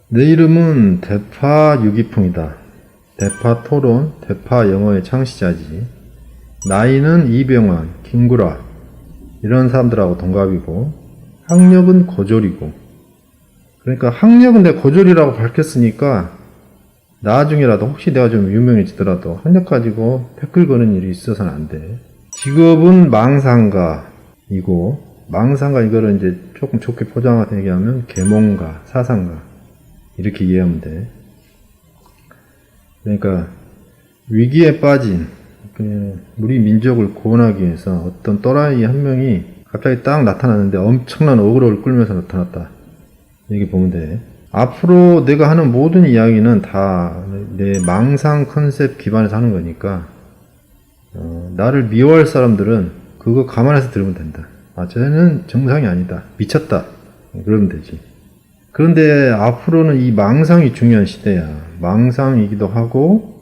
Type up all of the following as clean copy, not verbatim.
내 이름은 대파 유기풍이다. 대파 토론, 대파 영어의 창시자지. 나이는 이병환, 김구라 이런 사람들하고 동갑이고, 학력은 고졸이고. 그러니까 학력은 내가 고졸이라고 밝혔으니까 나중에라도 혹시 내가 좀 유명해지더라도 학력 가지고 댓글 거는 일이 있어서는 안 돼. 직업은 망상가이고, 망상가 이거를 이제 조금 좋게 포장해서 얘기하면 계몽가, 사상가 이렇게 이해하면 돼. 그러니까 위기에 빠진 우리 민족을 구원하기 위해서 어떤 또라이 한 명이 갑자기 딱 나타났는데 엄청난 어그로를 끌면서 나타났다. 이렇게 보면 돼. 앞으로 내가 하는 모든 이야기는 다 내 망상 컨셉 기반에서 하는 거니까 나를 미워할 사람들은 그거 감안해서 들으면 된다. 아, 쟤는 정상이 아니다. 미쳤다. 그러면 되지. 그런데 앞으로는 이 망상이 중요한 시대야. 망상이기도 하고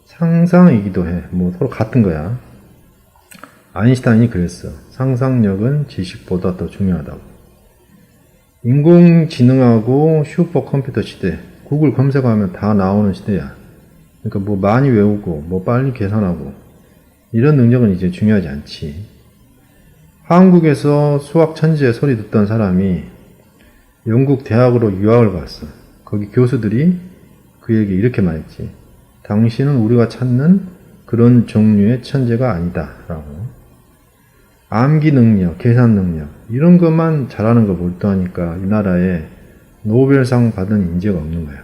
상상이기도 해. 뭐 서로 같은 거야. 아인슈타인이 그랬어. 상상력은 지식보다 더 중요하다고. 인공지능하고 슈퍼컴퓨터 시대. 구글 검색하면 다 나오는 시대야. 그러니까 뭐 많이 외우고 뭐 빨리 계산하고 이런 능력은 이제 중요하지 않지. 한국에서 수학 천재 소리 듣던 사람이 영국 대학으로 유학을 갔어. 거기 교수들이 그에게 이렇게 말했지. 당신은 우리가 찾는 그런 종류의 천재가 아니다. 라고. 암기 능력, 계산 능력 이런 것만 잘하는 거 몰두하니까 이 나라에 노벨상 받은 인재가 없는 거야.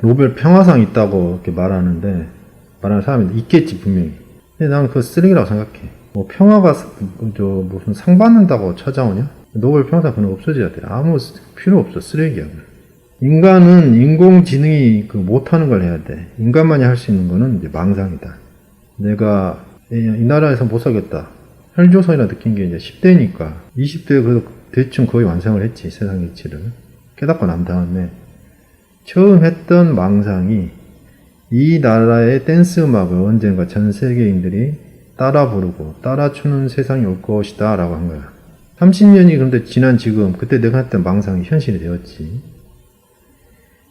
노벨 평화상 있다고 이렇게 말하는 사람이 있겠지 분명히. 근데 나는 그거 쓰레기라고 생각해. 뭐 평화가 무슨 상 받는다고 찾아오냐? 노벨 평화상 그건 없어져야 돼. 아무 필요 없어. 쓰레기야. 인간은 인공지능이 못하는 걸 해야 돼. 인간만이 할 수 있는 거는 이제 망상이다. 내가 이 나라에서 못 살겠다. 헬조선이라 느낀 게 이제 10대니까 20대에 그래도 대충 거의 완성을 했지. 세상 이치를 깨닫고 난 다음에 처음 했던 망상이 이 나라의 댄스 음악을 언젠가 전 세계인들이 따라 부르고 따라 추는 세상이 올 것이다 라고 한 거야. 30년이 그런데 지난 지금 그때 내가 했던 망상이 현실이 되었지.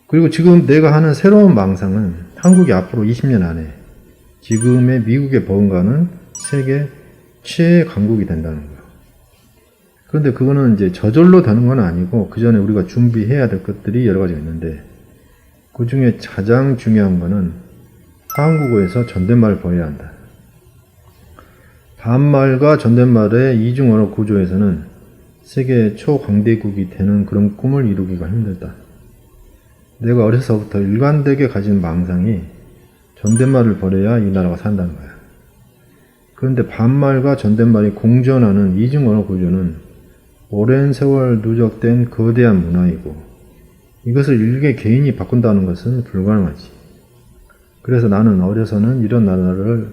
그리고 지금 내가 하는 새로운 망상은 한국이 앞으로 20년 안에 지금의 미국의 버금가는 세계 최애 강국이 된다는 거야. 그런데 그거는 이제 저절로 되는 건 아니고 그 전에 우리가 준비해야 될 것들이 여러 가지가 있는데 그 중에 가장 중요한 거는 한국어에서 존댓말을 버려야 한다. 반말과 존댓말의 이중언어 구조에서는 세계 초강대국이 되는 그런 꿈을 이루기가 힘들다. 내가 어려서부터 일관되게 가진 망상이 존댓말을 버려야 이 나라가 산다는 거야. 그런데 반말과 존댓말이 공존하는 이중언어 구조는 오랜 세월 누적된 거대한 문화이고 이것을 일개 개인이 바꾼다는 것은 불가능하지. 그래서 나는 어려서는 이런 나라를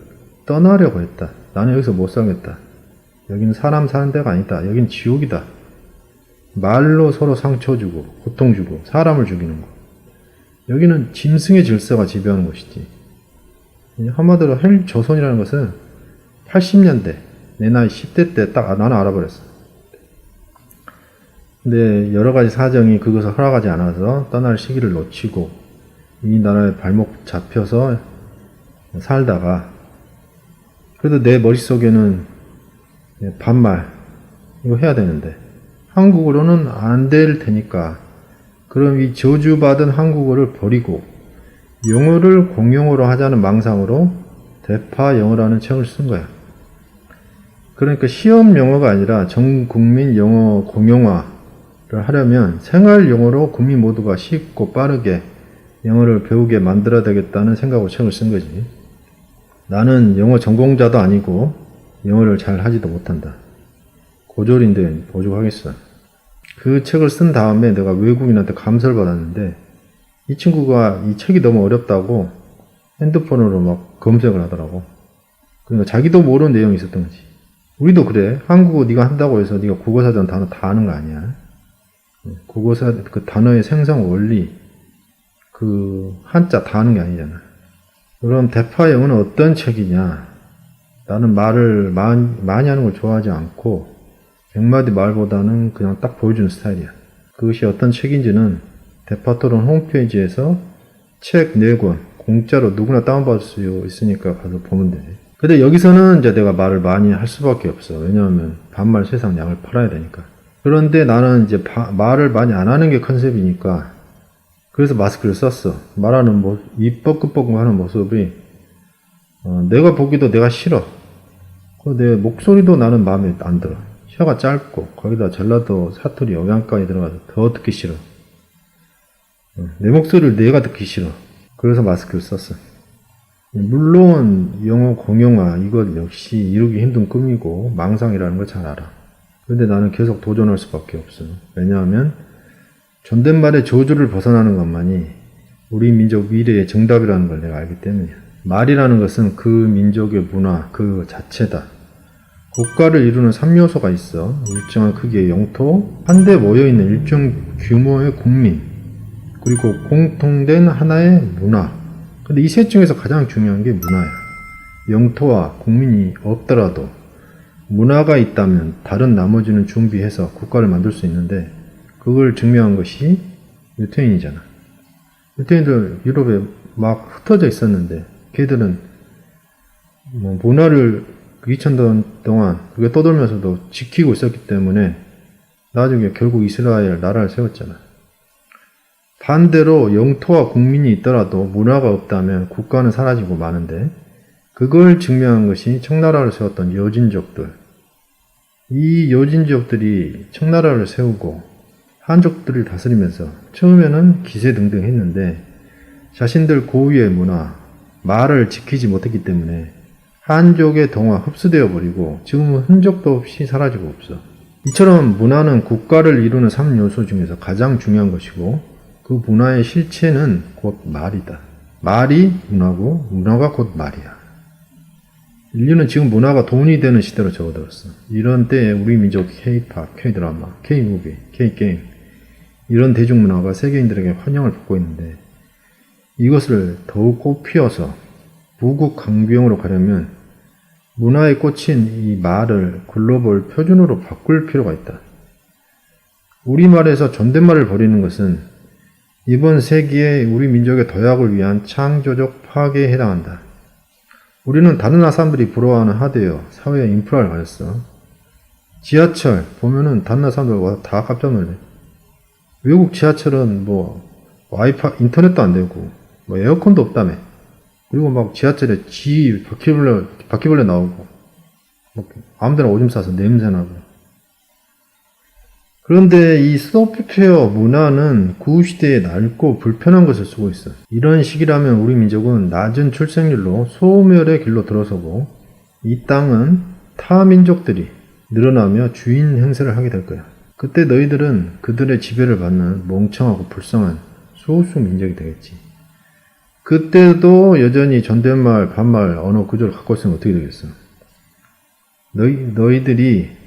떠나려고 했다. 나는 여기서 못 살겠다. 여기는 사람 사는 데가 아니다. 여긴 지옥이다. 말로 서로 상처 주고 고통 주고 사람을 죽이는 거. 여기는 짐승의 질서가 지배하는 것이지. 한마디로 헬조선이라는 것은 80년대 내 나이 10대 때 딱 나는 알아버렸어. 근데 여러 가지 사정이 그것을 허락하지 않아서 떠날 시기를 놓치고 이 나라에 발목 잡혀서 살다가 그래도 내 머릿속에는 반말 이거 해야 되는데 한국어로는 안 될 테니까 그럼 이 저주받은 한국어를 버리고 영어를 공용어로 하자는 망상으로 대파 영어라는 책을 쓴 거야. 그러니까 시험 영어가 아니라 전 국민 영어 공용화를 하려면 생활 영어로 국민 모두가 쉽고 빠르게 영어를 배우게 만들어야 되겠다는 생각으로 책을 쓴 거지. 나는 영어 전공자도 아니고 영어를 잘 하지도 못한다. 고졸인데 보조하겠어. 그 책을 쓴 다음에 내가 외국인한테 감사를 받았는데 이 친구가 이 책이 너무 어렵다고 핸드폰으로 막 검색을 하더라고. 그러니까 자기도 모르는 내용이 있었던 거지. 우리도 그래. 한국어 네가 한다고 해서 네가 국어사전 단어 다 아는 거 아니야. 국어사 그 단어의 생성 원리 그 한자 다 아는 게 아니잖아. 그럼 대파 영어는 어떤 책이냐? 나는 말을 많이 하는 걸 좋아하지 않고 100마디 말보다는 그냥 딱 보여주는 스타일이야. 그것이 어떤 책인지는 데파토론 홈페이지에서 책 4권 공짜로 누구나 다운받을 수 있으니까 가서 보면 되지. 근데 여기서는 이제 내가 말을 많이 할 수밖에 없어. 왜냐하면 반말 세상 양을 팔아야 되니까. 그런데 나는 이제 말을 많이 안 하는 게 컨셉이니까 그래서 마스크를 썼어. 말하는 입 뻐끔뻐끔 하는 모습이 내가 보기도 내가 싫어. 내 목소리도 나는 마음에 안 들어. 혀가 짧고 거기다 전라도 사투리 억양까지 들어가서 더 듣기 싫어. 내 목소리를 내가 듣기 싫어. 그래서 마스크를 썼어. 물론 영어 공용화 이것 역시 이루기 힘든 꿈이고 망상이라는 걸 잘 알아. 근데 나는 계속 도전할 수밖에 없어. 왜냐하면 존댓말의 저주를 벗어나는 것만이 우리 민족 미래의 정답이라는 걸 내가 알기 때문이야. 말이라는 것은 그 민족의 문화 그 자체다. 국가를 이루는 3요소가 있어. 일정한 크기의 영토, 한데 모여있는 일정 규모의 국민, 그리고 공통된 하나의 문화. 근데 이 셋 중에서 가장 중요한 게 문화야. 영토와 국민이 없더라도 문화가 있다면 다른 나머지는 준비해서 국가를 만들 수 있는데 그걸 증명한 것이 유태인이잖아. 유태인들 유럽에 막 흩어져 있었는데 걔들은 문화를 2000년 동안 그게 떠돌면서도 지키고 있었기 때문에 나중에 결국 이스라엘 나라를 세웠잖아. 반대로 영토와 국민이 있더라도 문화가 없다면 국가는 사라지고 마는데 그걸 증명한 것이 청나라를 세웠던 여진족들. 이 여진족들이 청나라를 세우고 한족들을 다스리면서 처음에는 기세등등했는데 자신들 고유의 문화, 말을 지키지 못했기 때문에 한족의 동화 흡수되어 버리고 지금은 흔적도 없이 사라지고 없어. 이처럼 문화는 국가를 이루는 3요소 중에서 가장 중요한 것이고 그 문화의 실체는 곧 말이다. 말이 문화고 문화가 곧 말이야. 인류는 지금 문화가 돈이 되는 시대로 접어들었어. 이런 때에 우리 민족 K-팝, K-드라마, K-무비, K-게임 이런 대중문화가 세계인들에게 환영을 받고 있는데 이것을 더욱 꽃피워서 부국 강병으로 가려면 문화에 꽂힌 이 말을 글로벌 표준으로 바꿀 필요가 있다. 우리말에서 존댓말을 버리는 것은 이번 세기에 우리 민족의 도약을 위한 창조적 파괴에 해당한다. 우리는 다른 나라 사람들이 부러워하는 하드웨어, 사회의 인프라를 가졌어. 지하철 보면은 다른 나라 사람들 와서 다 깜짝 놀래. 외국 지하철은 와이파이, 인터넷도 안 되고, 에어컨도 없다며. 그리고 막 지하철에 바퀴벌레 나오고, 아무데나 오줌 싸서 냄새나고. 그런데 이 소프트웨어 문화는 구시대에 낡고 불편한 것을 쓰고 있어. 이런 시기라면 우리 민족은 낮은 출생률로 소멸의 길로 들어서고 이 땅은 타 민족들이 늘어나며 주인 행세를 하게 될 거야. 그때 너희들은 그들의 지배를 받는 멍청하고 불쌍한 소수 민족이 되겠지. 그때도 여전히 존댓말, 반말, 언어 구조를 갖고 있으면 어떻게 되겠어? 너희들이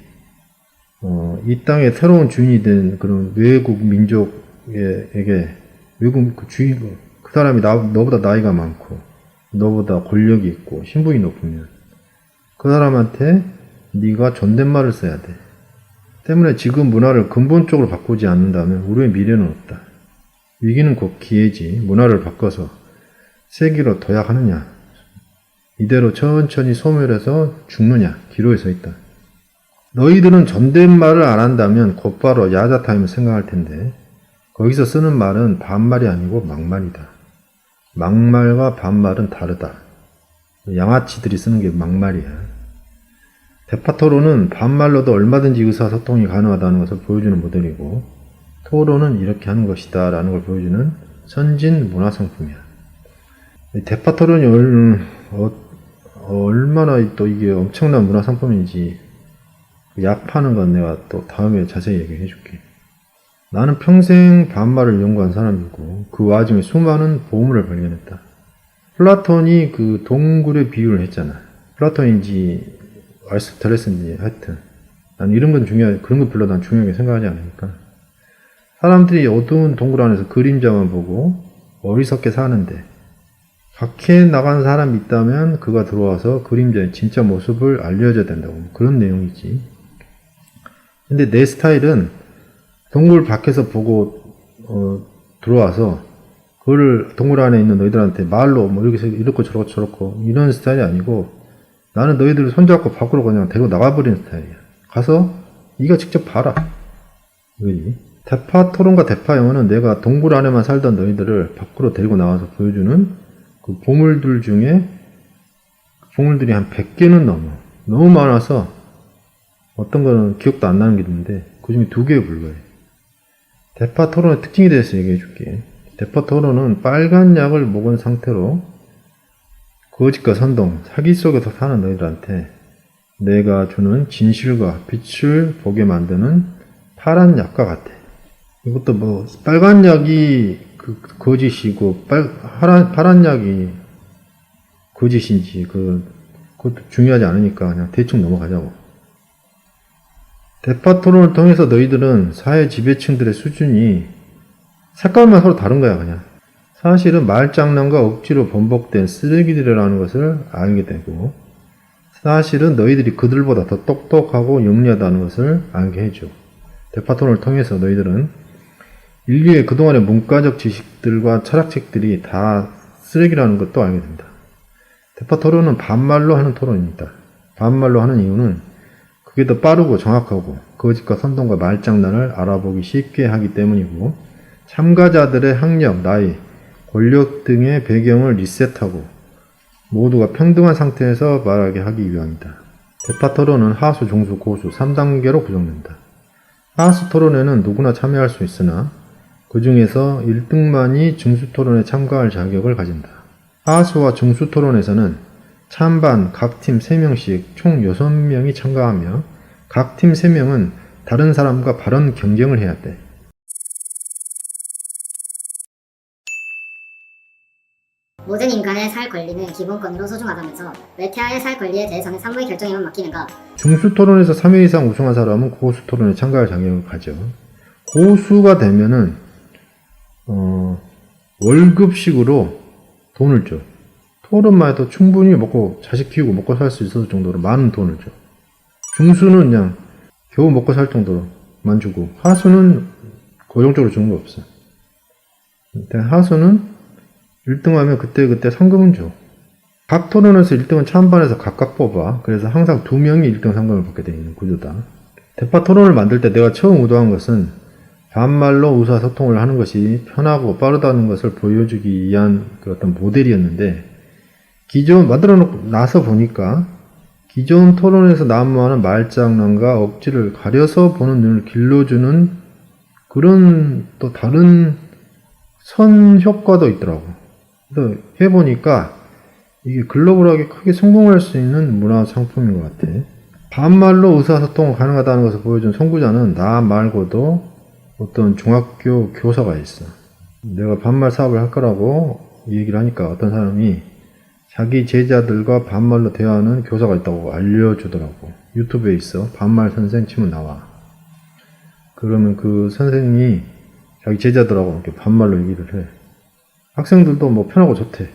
이 땅의 새로운 주인이 된 그런 외국 민족에게 외국 그 사람이 너보다 나이가 많고 너보다 권력이 있고 신분이 높으면 그 사람한테 네가 존댓말을 써야 돼. 때문에 지금 문화를 근본적으로 바꾸지 않는다면 우리의 미래는 없다. 위기는 곧 기회지. 문화를 바꿔서 세계로 도약하느냐 이대로 천천히 소멸해서 죽느냐 기로에 서 있다. 너희들은 존댓말을 안 한다면 곧바로 야자타임을 생각할 텐데 거기서 쓰는 말은 반말이 아니고 막말이다. 막말과 반말은 다르다. 양아치들이 쓰는 게 막말이야. 데파토론은 반말로도 얼마든지 의사소통이 가능하다는 것을 보여주는 모델이고 토론은 이렇게 하는 것이다 라는 걸 보여주는 선진 문화상품이야. 데파토론이 얼마나 또 이게 엄청난 문화상품인지 약 파는 건 내가 또 다음에 자세히 얘기해 줄게. 나는 평생 반말을 연구한 사람이고 그 와중에 수많은 보물을 발견했다. 플라톤이 그 동굴의 비유를 했잖아. 플라톤인지 아리스토텔레스인지 하여튼 난 이런 건 그런 거 별로 난 중요하게 생각하지 않으니까 사람들이 어두운 동굴 안에서 그림자만 보고 어리석게 사는데 밖에 나간 사람이 있다면 그가 들어와서 그림자의 진짜 모습을 알려줘야 된다고 그런 내용이지. 근데 내 스타일은 동굴 밖에서 보고 들어와서 그거를 동굴 안에 있는 너희들한테 말로 뭐 이렇게 이렇고 저렇고 저렇고 이런 스타일이 아니고 나는 너희들을 손잡고 밖으로 그냥 데리고 나가버리는 스타일이야. 가서 네가 직접 봐라. 이거지. 대파 토론과 대파 영어는 내가 동굴 안에만 살던 너희들을 밖으로 데리고 나와서 보여주는 그 보물들 중에 보물들이 한 100개는 넘어. 너무 많아서 어떤 거는 기억도 안 나는 게 있는데 그 중에 2개에 불과해. 대파 토론의 특징에 대해서 얘기해 줄게. 대파 토론은 빨간 약을 먹은 상태로 거짓과 선동, 사기 속에서 사는 너희들한테 내가 주는 진실과 빛을 보게 만드는 파란 약과 같아. 이것도 뭐 빨간 약이 거짓이고 파란 약이 거짓인지 그것도 중요하지 않으니까 그냥 대충 넘어가자고. 대파 토론을 통해서 너희들은 사회 지배층들의 수준이 색깔만 서로 다른 거야 그냥. 사실은 말장난과 억지로 번복된 쓰레기들이라는 것을 알게 되고 사실은 너희들이 그들보다 더 똑똑하고 영리하다는 것을 알게 해줘. 대파 토론을 통해서 너희들은 인류의 그동안의 문과적 지식들과 철학책들이 다 쓰레기라는 것도 알게 된다. 대파 토론은 반말로 하는 토론입니다. 반말로 하는 이유는 그게 더 빠르고 정확하고 거짓과 선동과 말장난을 알아보기 쉽게 하기 때문이고 참가자들의 학력, 나이, 권력 등의 배경을 리셋하고 모두가 평등한 상태에서 말하게 하기 위함이다. 대파 토론은 하수, 중수, 고수 3단계로 구성된다. 하수 토론에는 누구나 참여할 수 있으나 그 중에서 1등만이 중수 토론에 참가할 자격을 가진다. 하수와 중수 토론에서는 찬반 각 팀 3명씩 총 6명이 참가하며 각 팀 3명은 다른 사람과 발언 경쟁을 해야 돼. 모든 인간의 살 권리는 기본권으로 소중하다면서 외태아의 살 권리에 대해서는 산부의 결정에만 맡기는가? 중수 토론에서 3회 이상 우승한 사람은 고수 토론에 참가할 자격을 가져. 고수가 되면은 월급식으로 돈을 줘. 토론만 해도 충분히 먹고 자식 키우고 먹고 살 수 있을 정도로 많은 돈을 줘. 중수는 그냥 겨우 먹고 살 정도로만 주고 하수는 고정적으로 주는 거 없어. 하수는 1등하면 그때 상금은 줘. 각 토론에서 1등은 찬반에서 각각 뽑아. 그래서 항상 2명이 1등 상금을 받게 되어 있는 구조다. 대파 토론을 만들 때 내가 처음 의도한 것은 반말로 의사소통을 하는 것이 편하고 빠르다는 것을 보여주기 위한 그 어떤 모델이었는데 만들어 놓고 나서 보니까 기존 토론에서 난무하는 말장난과 억지를 가려서 보는 눈을 길러주는 그런 또 다른 선 효과도 있더라고. 그래서 해보니까 이게 글로벌하게 크게 성공할 수 있는 문화 상품인 것 같아. 반말로 의사소통이 가능하다는 것을 보여준 선구자는 나 말고도 어떤 중학교 교사가 있어. 내가 반말 사업을 할 거라고 얘기를 하니까 어떤 사람이 자기 제자들과 반말로 대화하는 교사가 있다고 알려주더라고. 유튜브에 있어. 반말 선생 치면 나와. 그러면 그 선생님이 자기 제자들하고 이렇게 반말로 얘기를 해. 학생들도 뭐 편하고 좋대.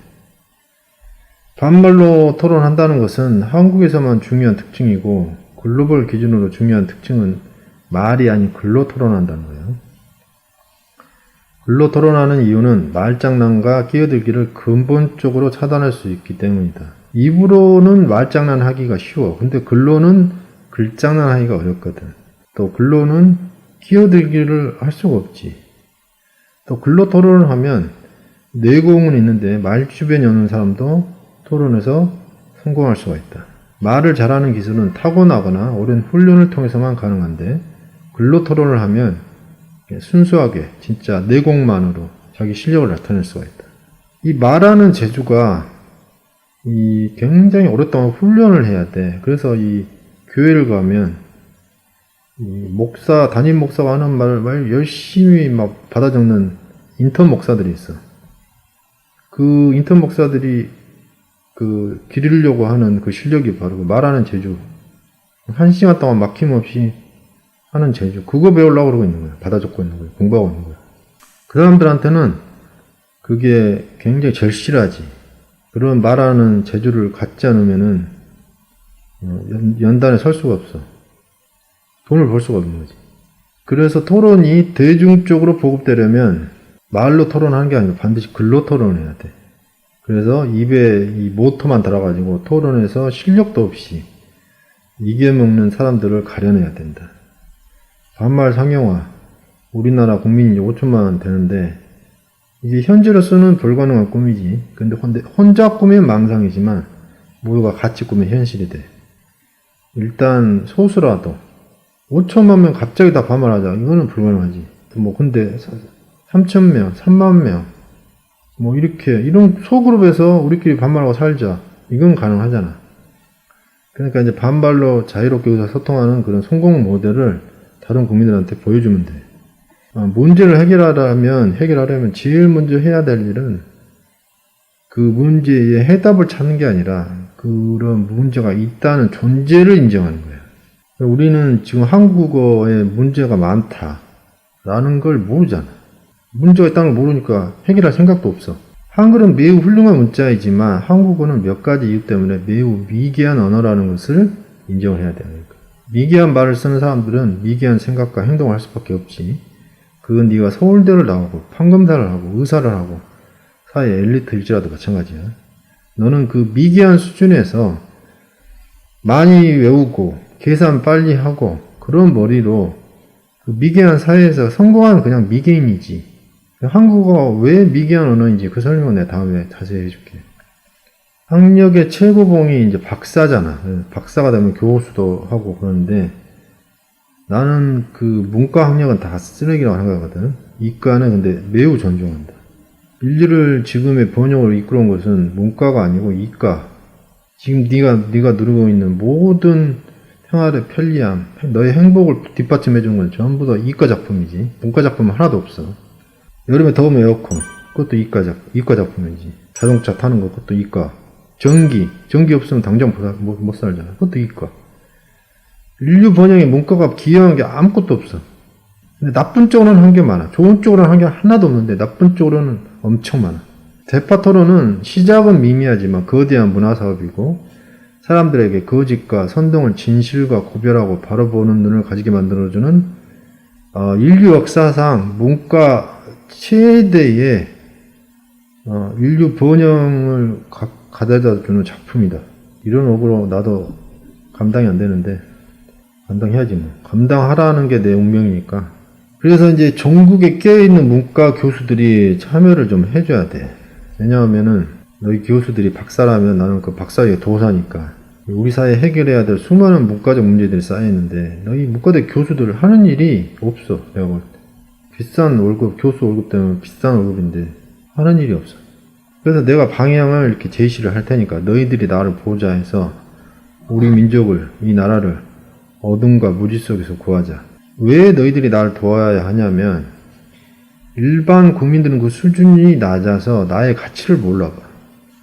반말로 토론한다는 것은 한국에서만 중요한 특징이고 글로벌 기준으로 중요한 특징은 말이 아닌 글로 토론한다는 거예요. 글로 토론하는 이유는 말장난과 끼어들기를 근본적으로 차단할 수 있기 때문이다. 입으로는 말장난 하기가 쉬워. 근데 글로는 글장난 하기가 어렵거든. 또 글로는 끼어들기를 할 수가 없지. 또 글로 토론을 하면 내공은 있는데 말 주변에 오는 사람도 토론에서 성공할 수가 있다. 말을 잘하는 기술은 타고나거나 오랜 훈련을 통해서만 가능한데 글로 토론을 하면 순수하게 진짜 내공만으로 자기 실력을 나타낼 수가 있다. 이 말하는 재주가 굉장히 오랫동안 훈련을 해야 돼. 그래서 이 교회를 가면 담임 목사가 하는 말을 열심히 막 받아 적는 인턴 목사들이 있어. 그 인턴 목사들이 기르려고 하는 그 실력이 바로 말하는 재주. 1시간 동안 막힘없이 하는 재주. 그거 배우려고 그러고 있는 거야. 받아 적고 있는 거야. 공부하고 있는 거야. 그 사람들한테는 그게 굉장히 절실하지. 그런 말하는 재주를 갖지 않으면은, 연단에 설 수가 없어. 돈을 벌 수가 없는 거지. 그래서 토론이 대중적으로 보급되려면 말로 토론하는 게 아니고 반드시 글로 토론해야 돼. 그래서 입에 이 모토만 달아가지고 토론해서 실력도 없이 이겨먹는 사람들을 가려내야 된다. 반말 상용화. 우리나라 국민이 5천만 원 되는데 이게 현재로서는 불가능한 꿈이지. 근데 혼자 꾸면 망상이지만 모두가 같이 꾸면 현실이 돼. 일단 소수라도 5천만 명 갑자기 다 반말하자. 이거는 불가능하지. 뭐 근데 3천 명, 3만 명 뭐 이런 소그룹에서 우리끼리 반말하고 살자. 이건 가능하잖아. 그러니까 이제 반발로 자유롭게 의사소통하는 그런 성공 모델을 다른 국민들한테 보여주면 돼. 문제를 해결하려면 제일 먼저 해야 될 일은 그 문제의 해답을 찾는 게 아니라 그런 문제가 있다는 존재를 인정하는 거야. 우리는 지금 한국어에 문제가 많다라는 걸 모르잖아. 문제가 있다는 걸 모르니까 해결할 생각도 없어. 한글은 매우 훌륭한 문자이지만 한국어는 몇 가지 이유 때문에 매우 미개한 언어라는 것을 인정을 해야 되는 거야. 미개한 말을 쓰는 사람들은 미개한 생각과 행동을 할 수밖에 없지. 그건 네가 서울대를 나오고 판검사를 하고 의사를 하고 사회 엘리트일지라도 마찬가지야. 너는 그 미개한 수준에서 많이 외우고 계산 빨리 하고 그런 머리로 그 미개한 사회에서 성공한 그냥 미개인이지. 한국어가 왜 미개한 언어인지 그 설명은 내가 다음에 자세히 해줄게. 학력의 최고봉이 이제 박사잖아. 박사가 되면 교수도 하고 그러는데 나는 그 문과 학력은 다 쓰레기라고 생각하거든. 이과는 근데 매우 존중한다. 인류를 지금의 번영으로 이끌어온 것은 문과가 아니고 이과. 지금 네가 누리고 있는 모든 생활의 편리함, 너의 행복을 뒷받침해 주는 건 전부 다 이과 작품이지. 문과 작품은 하나도 없어. 여름에 더우면 에어컨, 그것도 이과 작품이지. 자동차 타는 거, 그것도 이과. 전기 없으면 당장 못 살잖아. 그것도 이과. 인류 번영에 문과가 기여한 게 아무것도 없어. 근데 나쁜 쪽으로는 한 게 많아. 좋은 쪽으로는 한 게 하나도 없는데 나쁜 쪽으로는 엄청 많아. 대파 토론은 시작은 미미하지만 거대한 문화사업이고 사람들에게 거짓과 선동을 진실과 구별하고 바로 보는 눈을 가지게 만들어주는 인류 역사상 문과 최대의 인류 번영을 가져다 주는 작품이다. 이런 억으로 나도 감당이 안 되는데 감당해야지 뭐. 감당하라는 게 내 운명이니까. 그래서 이제 전국에 깨어있는 문과 교수들이 참여를 좀 해줘야 돼. 왜냐하면은 너희 교수들이 박사라면 나는 그 박사의 도사니까. 우리 사회에 해결해야 될 수많은 문과적 문제들이 쌓여있는데 너희 문과대 교수들 하는 일이 없어. 내가 볼 때. 비싼 월급, 교수 월급 때문에 비싼 월급인데 하는 일이 없어. 그래서 내가 방향을 이렇게 제시를 할 테니까 너희들이 나를 보자 해서 우리 민족을, 이 나라를 어둠과 무지 속에서 구하자. 왜 너희들이 나를 도와야 하냐면 일반 국민들은 그 수준이 낮아서 나의 가치를 몰라봐.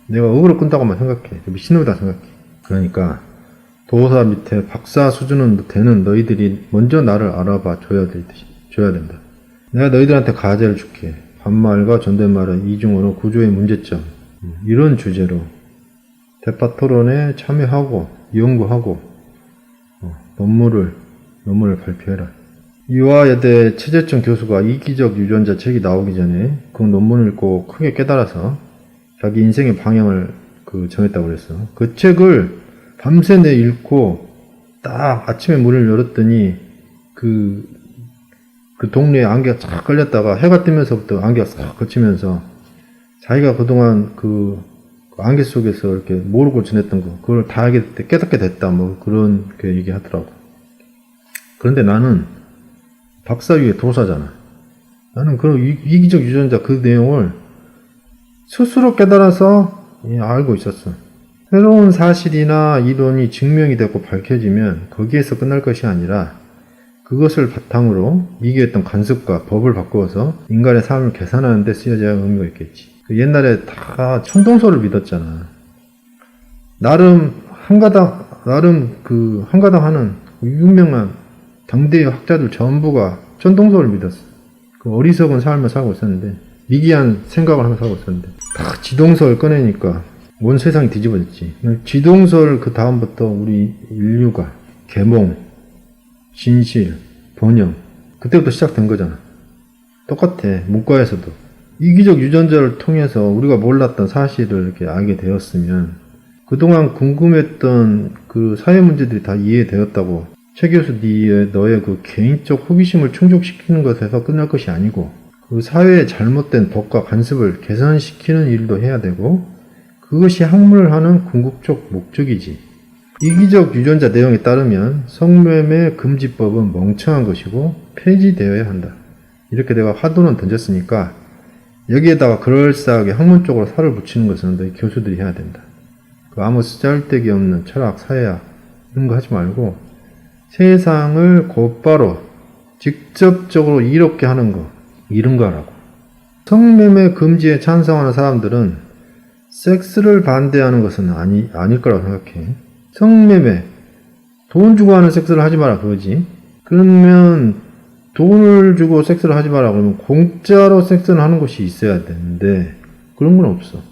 내가 억울을 끈다고만 생각해. 미친놈이다 생각해. 그러니까 도사 밑에 박사 수준은 되는 너희들이 먼저 나를 알아봐 줘야 된다. 내가 너희들한테 과제를 줄게. 반말과 존댓말의 이중어로 구조의 문제점. 이런 주제로 대파 토론에 참여하고 연구하고 논문을 발표해라. 이화여대 최재청 교수가 이기적 유전자 책이 나오기 전에 그 논문을 읽고 크게 깨달아서 자기 인생의 방향을 정했다고 그랬어. 그 책을 밤새 내 읽고 딱 아침에 문을 열었더니 그 동네에 안개가 쫙 걸렸다가 해가 뜨면서부터 안개가 싹 걷히면서 자기가 그동안 그 안개 속에서 이렇게 모르고 지냈던 거 그걸 다 깨닫게 됐다 뭐 그렇게 얘기하더라고. 그런데 나는 박사 위에 도사잖아. 나는 그 이기적 유전자 그 내용을 스스로 깨달아서 알고 있었어. 새로운 사실이나 이론이 증명이 되고 밝혀지면 거기에서 끝날 것이 아니라 그것을 바탕으로 미개했던 관습과 법을 바꾸어서 인간의 삶을 개선하는 데 쓰여져야 의미가 있겠지. 옛날에 다 천동설을 믿었잖아. 나름 한가당 하는 유명한 당대의 학자들 전부가 천동설을 믿었어. 그 어리석은 삶을 살고 있었는데, 미개한 생각을 하면서 살고 있었는데, 딱 지동설 꺼내니까 온 세상이 뒤집어졌지. 지동설 그 다음부터 우리 인류가 계몽, 진실, 번영, 그때부터 시작된 거잖아. 똑같아. 문과에서도 이기적 유전자를 통해서 우리가 몰랐던 사실을 이렇게 알게 되었으면 그동안 궁금했던 그 사회 문제들이 다 이해되었다고 최 교수 너의 그 개인적 호기심을 충족시키는 것에서 끝날 것이 아니고 그 사회의 잘못된 법과 간섭을 개선시키는 일도 해야 되고 그것이 학문을 하는 궁극적 목적이지. 이기적 유전자 내용에 따르면 성매매 금지법은 멍청한 것이고 폐지되어야 한다. 이렇게 내가 화두는 던졌으니까 여기에다가 그럴싸하게 학문적으로 살을 붙이는 것은 너희 교수들이 해야 된다. 그 아무 쓰잘데기 없는 철학, 사회학 이런 거 하지 말고 세상을 곧바로 직접적으로 이롭게 하는 거 이런 거 하라고. 성매매 금지에 찬성하는 사람들은 섹스를 반대하는 것은 아닐 거라고 생각해. 성매매 돈 주고 하는 섹스를 하지 마라 그거지. 그러면 돈을 주고 섹스를 하지 마라 그러면 공짜로 섹스를 하는 것이 있어야 되는데 그런 건 없어.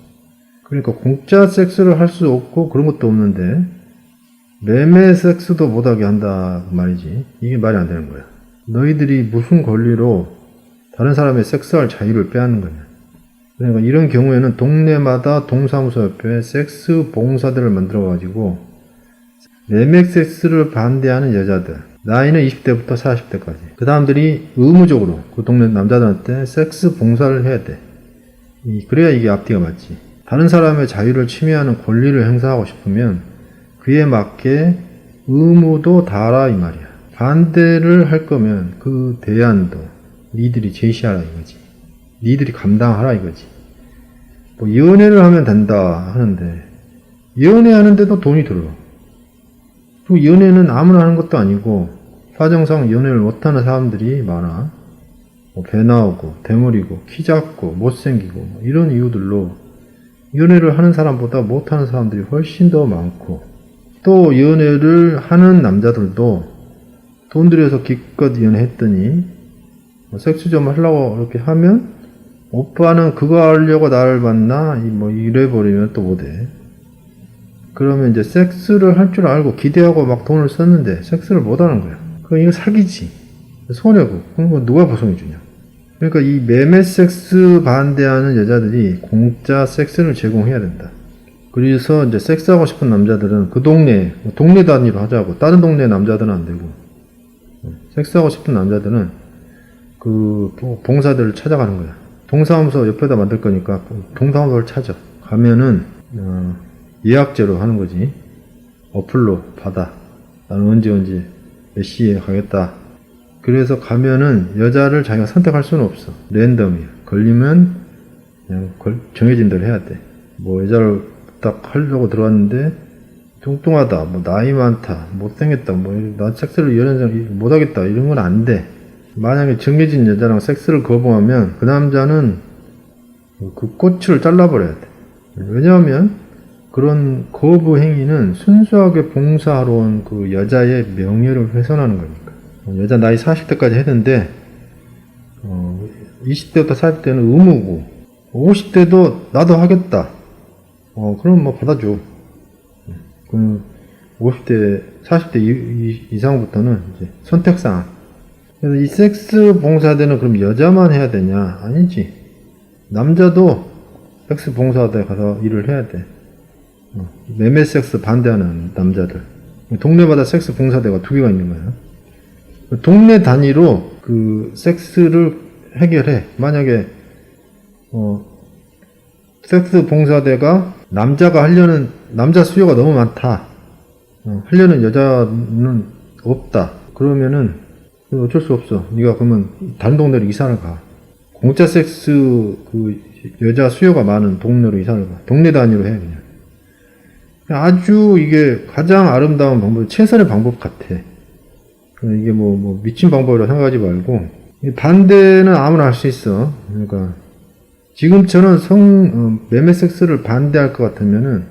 그러니까 공짜 섹스를 할 수 없고 그런 것도 없는데 매매 섹스도 못하게 한다 그 말이지. 이게 말이 안 되는 거야. 너희들이 무슨 권리로 다른 사람의 섹스할 자유를 빼앗는 거냐. 그러니까 이런 경우에는 동네마다 동사무소 옆에 섹스 봉사들을 만들어가지고 매매 섹스를 반대하는 여자들 나이는 20대부터 40대까지 그 사람들이 의무적으로 그 동네 남자들한테 섹스 봉사를 해야 돼. 그래야 이게 앞뒤가 맞지. 다른 사람의 자유를 침해하는 권리를 행사하고 싶으면 그에 맞게 의무도 다하라 이 말이야. 반대를 할 거면 그 대안도 니들이 제시하라 이거지. 니들이 감당하라 이거지. 뭐 연애를 하면 된다 하는데 연애하는데도 돈이 들어. 또 연애는 아무나 하는 것도 아니고 사정상 연애를 못하는 사람들이 많아. 뭐 배 나오고 대머리고 키 작고 못생기고 뭐 이런 이유들로 연애를 하는 사람보다 못하는 사람들이 훨씬 더 많고 또 연애를 하는 남자들도 돈 들여서 기껏 연애했더니 뭐 섹스 좀 하려고 이렇게 하면 오빠는 그거 하려고 나를 만나 뭐 이래버리면 또 못해. 그러면 이제 섹스를 할 줄 알고 기대하고 막 돈을 썼는데 섹스를 못하는 거야. 그럼 이거 사기지. 손해고. 그럼 뭐 누가 보상해주냐. 그러니까 이 매매 섹스 반대하는 여자들이 공짜 섹스를 제공해야 된다. 그래서 이제 섹스하고 싶은 남자들은 그 동네 단위로 하자고. 다른 동네 남자들은 안 되고. 섹스하고 싶은 남자들은 그 봉사들을 찾아가는 거야. 동사무소 옆에다 만들 거니까 동사무소를 찾아. 가면은 예약제로 하는 거지. 어플로 받아. 나는 언제 몇 시에 가겠다. 그래서 가면은 여자를 자기가 선택할 수는 없어. 랜덤이야. 걸리면 그냥 정해진 대로 해야 돼. 뭐 여자를 딱 하려고 들어왔는데 뚱뚱하다, 뭐 나이 많다, 못생겼다, 뭐 나 섹스를 연애를 못하겠다 이런 건 안 돼. 만약에 정해진 여자랑 섹스를 거부하면 그 남자는 그 꼬치를 잘라버려야 돼. 왜냐하면 그런 거부 행위는 순수하게 봉사하러 온 그 여자의 명예를 훼손하는 거니까. 여자 나이 40대까지 했는데 20대부터 40대는 의무고 50대도 나도 하겠다. 그럼 뭐 받아줘. 그럼 50대, 40대 이상부터는 이제 선택사항. 그래서 이 섹스 봉사대는 그럼 여자만 해야 되냐? 아니지. 남자도 섹스 봉사대 가서 일을 해야 돼. 매매 섹스 반대하는 남자들. 동네마다 섹스 봉사대가 2개가 있는 거야. 동네 단위로 그 섹스를 해결해. 만약에 섹스 봉사대가 남자 수요가 너무 많다. 하려는 여자는 없다. 그러면은 어쩔 수 없어. 네가 그러면 다른 동네로 이사를 가. 공짜 섹스 그 여자 수요가 많은 동네로 이사를 가. 동네 단위로 해 그냥. 아주 이게 가장 아름다운 방법, 최선의 방법 같아. 이게 뭐 미친 방법이라고 생각하지 말고 반대는 아무나 할 수 있어. 그러니까 지금처럼 매매 섹스를 반대할 것 같으면은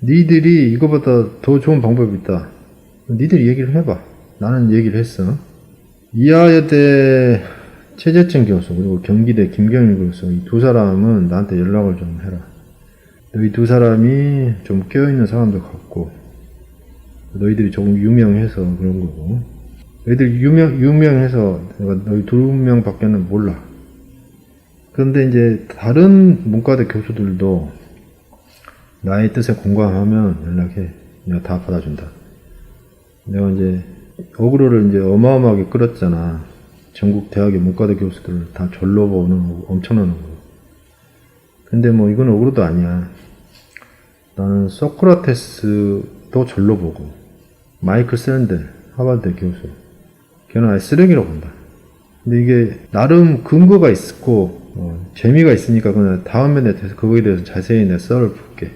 니들이 이거보다 더 좋은 방법이 있다. 니들이 얘기를 해봐. 나는 얘기를 했어. 이하여대 최재천 교수 그리고 경기대 김경일 교수 이 2사람은 나한테 연락을 좀 해라. 너희 2사람이 좀 깨어있는 사람들 같고 너희들이 조금 유명해서 그런 거고 너희들 유명해서 내가 너희 2명밖에는 몰라. 그런데 이제 다른 문과대 교수들도 나의 뜻에 공감하면 연락해. 내가 다 받아준다. 내가 이제 어그로를 이제 어마어마하게 끌었잖아. 전국 대학의 문과대 교수들을 다 절로 보는 거고, 엄청난 거고. 근데 뭐 이건 어그로도 아니야. 나는 소크라테스도 절로 보고, 마이클 샌델, 하버드 교수. 걔는 아예 쓰레기라고 본다. 근데 이게 나름 근거가 있고, 재미가 있으니까 그냥 다음에 그거에 대해서 자세히 내 썰을 볼게.